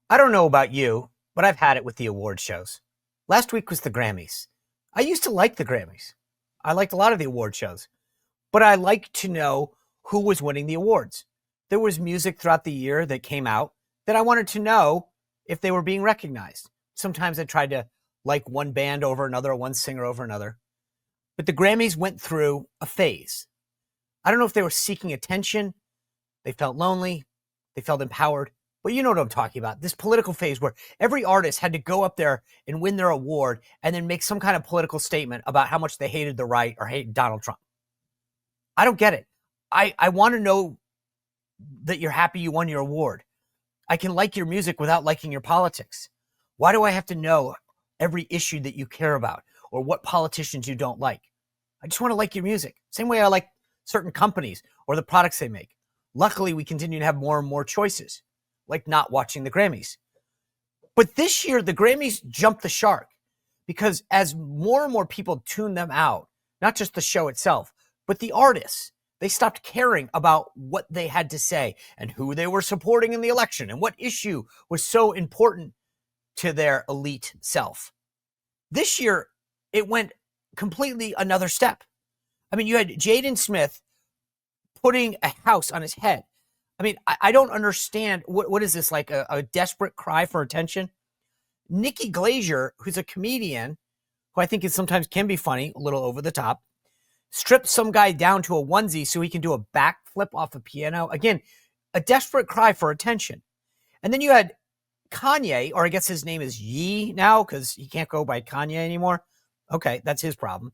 I don't know about you, but I've had it with the award shows. Last week was the Grammys. I used to like the Grammys. I liked a lot of the award shows, but I like to know who was winning the awards. There was music throughout the year that came out that I wanted to know if they were being recognized. Sometimes I tried to like one band over another, one singer over another. But the Grammys went through a phase. I don't know if they were seeking attention, they felt lonely, they felt empowered. But you know what I'm talking about. This political phase where every artist had to go up there and win their award and then make some kind of political statement about how much they hated the right or hated Donald Trump. I don't get it. I want to know that you're happy you won your award. I can like your music without liking your politics. Why do I have to know every issue that you care about or what politicians you don't like? I just want to like your music. Same way I like certain companies or the products they make. Luckily, we continue to have more and more choices, like not watching the Grammys. But this year, the Grammys jumped the shark because as more and more people tune them out, not just the show itself, but the artists, they stopped caring about what they had to say and who they were supporting in the election and what issue was so important to their elite self. This year, it went completely another step. I mean, you had Jaden Smith putting a house on his head. I mean, I don't understand. What is this, like a desperate cry for attention? Nikki Glazier, who's a comedian, who I think is sometimes can be funny, a little over the top, stripped some guy down to a onesie so he can do a backflip off a piano. Again, a desperate cry for attention. And then you had Kanye, or I guess his name is Ye now because he can't go by Kanye anymore. Okay, that's his problem.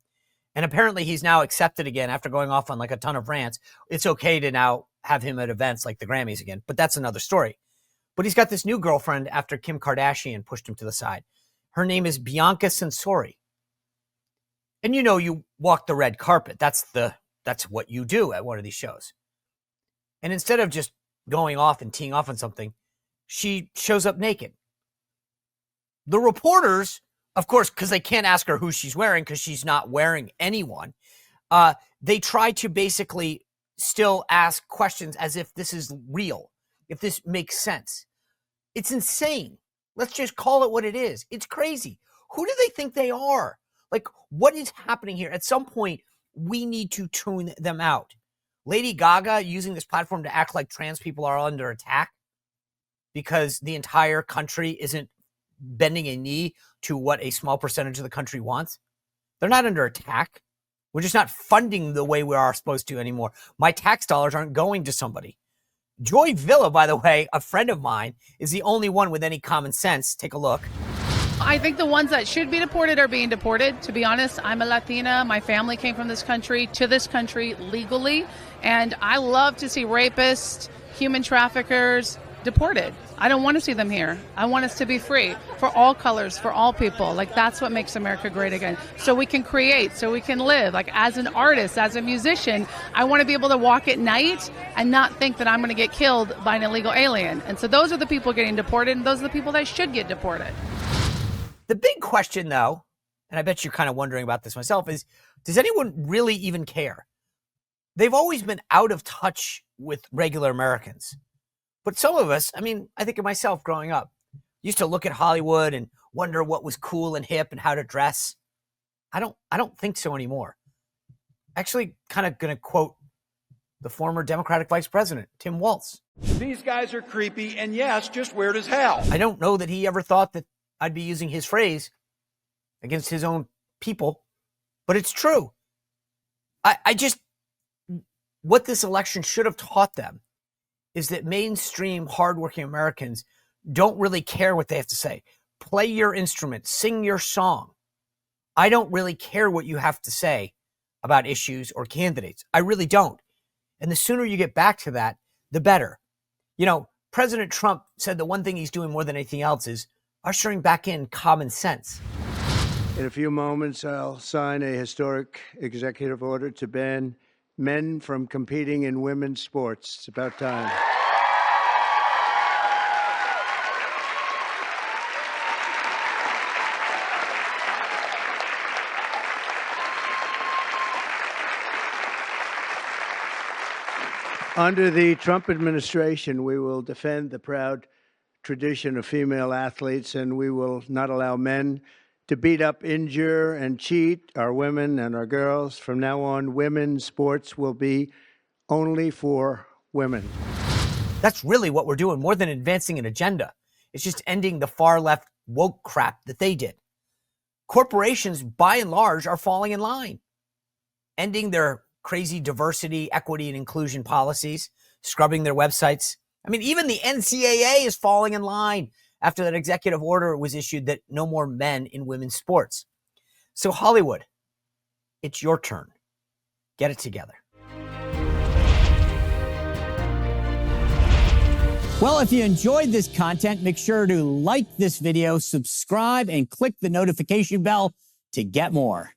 And apparently he's now accepted again after going off on like a ton of rants. It's okay to now have him at events like the Grammys again, but that's another story. But he's got this new girlfriend after Kim Kardashian pushed him to the side. Her name is Bianca Censori. And you know, you walk the red carpet. That's what you do at one of these shows. And instead of just going off and teeing off on something, she shows up naked. The reporters, of course, because they can't ask her who she's wearing because she's not wearing anyone, they try to basically still ask questions as if this is real, if this makes sense. It's insane. Let's just call it what it is. It's crazy. Who do they think they are? Like, what is happening here? At some point, we need to tune them out. Lady Gaga using this platform to act like trans people are under attack because the entire country isn't bending a knee to what a small percentage of the country wants. They're not under attack. We're just not funding the way we are supposed to anymore. My tax dollars aren't going to somebody. Joy Villa, by the way, a friend of mine, is the only one with any common sense. Take a look. I think the ones that should be deported are being deported. To be honest, I'm a Latina. My family came from this country to this country legally. And I love to see rapists, human traffickers deported. I don't want to see them here. I want us to be free for all colors, for all people. Like, that's what makes America great again. So we can create, so we can live. Like, as an artist, as a musician, I want to be able to walk at night and not think that I'm going to get killed by an illegal alien. And so those are the people getting deported, and those are the people that should get deported. The big question, though, and I bet you're kind of wondering about this myself, is does anyone really even care? They've always been out of touch with regular Americans. But some of us, I mean, I think of myself growing up, used to look at Hollywood and wonder what was cool and hip and how to dress. I don't think so anymore. Actually, kind of going to quote the former Democratic Vice President, Tim Walz. These guys are creepy and, yes, just weird as hell. I don't know that he ever thought that I'd be using his phrase against his own people, but it's true. I just, what this election should have taught them is that mainstream hardworking Americans don't really care what they have to say. Play your instrument, sing your song. I don't really care what you have to say about issues or candidates. I really don't. And the sooner you get back to that, the better. You know, President Trump said the one thing he's doing more than anything else is ushering back in common sense. In a few moments, I'll sign a historic executive order to ban men from competing in women's sports. It's about time. Under the Trump administration, we will defend the proud tradition of female athletes, and we will not allow men to beat up, injure, and cheat our women and our girls. From now on, women's sports will be only for women. That's really what we're doing, more than advancing an agenda. It's just ending the far left woke crap that they did. Corporations, by and large, are falling in line, ending their crazy diversity, equity, and inclusion policies, scrubbing their websites. I mean, even the NCAA is falling in line after that executive order was issued that no more men in women's sports. So Hollywood, it's your turn. Get it together. Well, if you enjoyed this content, make sure to like this video, subscribe, and click the notification bell to get more.